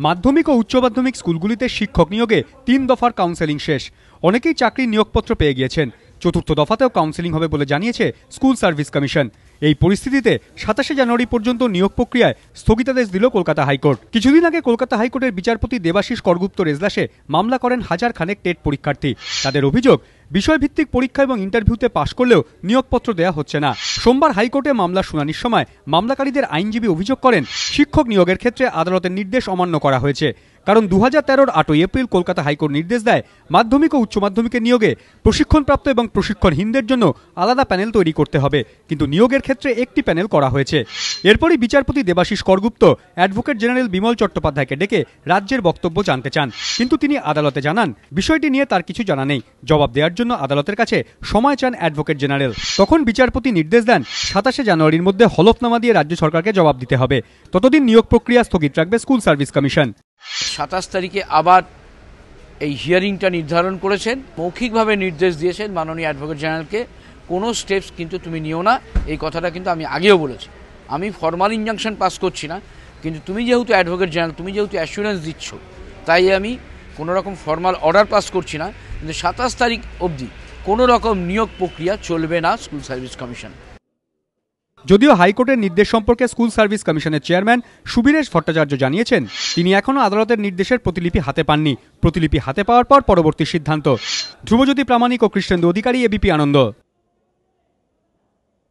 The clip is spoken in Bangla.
মাধ্যমিক ও উচ্চ মাধ্যমিক স্কুলগুলিতে শিক্ষক নিয়োগে 3 দফার কাউন্সেলিং শেষ। অনেকেই চাকরির নিয়োগপত্র পেয়ে গিয়েছেন। চতুর্থ দফাতেও কাউন্সেলিং হবে বলে জানিয়েছে স্কুল সার্ভিস কমিশন। এই পরিস্থিতিতে 27 জানুয়ারি পর্যন্ত নিয়োগ প্রক্রিয়ায় স্থগিতাদেশ দিল কলকাতা হাইকোর্ট। কিছুদিন আগে কলকাতা হাইকোর্টের বিচারপতি দেবাশিস করগুপ্তর এজলাসে মামলা করেন হাজার খানেক টেট পরীক্ষার্থী। তাদের অভিযোগ, বিষয়ভিত্তিক পরীক্ষা এবং ইন্টারভিউতে পাশ করলেও নিয়োগপত্র দেওয়া হচ্ছে না। সোমবার হাইকোর্টে মামলা শুনানির সময় মামলাকারীদের আইনজীবী অভিযোগ করেন, শিক্ষক নিয়োগের ক্ষেত্রে আদালতের নির্দেশ অমান্য করা হয়েছে। কারণ 2013-র 8ই এপ্রিল কলকাতা হাইকোর্ট নির্দেশ দেয়, মাধ্যমিক ও উচ্চ মাধ্যমিকের নিয়োগে প্রশিক্ষণপ্রাপ্ত এবং প্রশিক্ষণহীনদের জন্য আলাদা প্যানেল তৈরি করতে হবে, কিন্তু নিয়োগের ক্ষেত্রে একটি প্যানেল করা হয়েছে। এরপরই বিচারপতি দেবাশিস করগুপ্ত অ্যাডভোকেট জেনারেল বিমল চট্টোপাধ্যায়কে ডেকে রাজ্যের বক্তব্য জানতে চান, কিন্তু তিনি আদালতে জানান বিষয়টি নিয়ে তার কিছু জানা নেই। জবাব দেওয়ার জন্য আদালতের কাছে সময় চান অ্যাডভোকেট জেনারেল। তখন বিচারপতি নির্দেশ দেন 27 জানুয়ারির মধ্যে হলফনামা দিয়ে রাজ্য সরকারকে জবাব দিতে হবে। ততদিন নিয়োগ প্রক্রিয়া স্থগিত রাখবে স্কুল সার্ভিস কমিশন। 27 তারিখে আবার এই হিয়ারিংটা নির্ধারণ করেছেন, মৌখিকভাবে নির্দেশ দিয়েছেন মাননীয় অ্যাডভোকেট জেনারেলকে, কোনো স্টেপস কিন্তু তুমি নিও না। এই কথাটা কিন্তু আমি আগেও বলেছি। আমি ফর্মাল ইনজাংশন পাস করছি না, কিন্তু তুমি যেহেতু অ্যাডভোকেট জেনারেল, তুমি যেহেতু অ্যাসুরেন্স দিচ্ছ, তাই আমি কোনো রকম ফর্মাল অর্ডার পাস করছি না। কিন্তু 27 তারিখ অবধি কোনো রকম নিয়োগ প্রক্রিয়া চলবে না স্কুল সার্ভিস কমিশন। যদিও হাইকোর্টের নির্দেশ সম্পর্কে স্কুল সার্ভিস কমিশনের চেয়ারম্যান সুবীরেশ ভট্টাচার্য জানিয়েছেন, তিনি এখনও আদালতের নির্দেশের প্রতিলিপি হাতে পাননি। প্রতিলিপি হাতে পাওয়ার পর পরবর্তী সিদ্ধান্ত। ধ্রুবজ্যোতি প্রামাণিক ও কৃষ্ণেন্দু অধিকারী, এবিপি আনন্দ।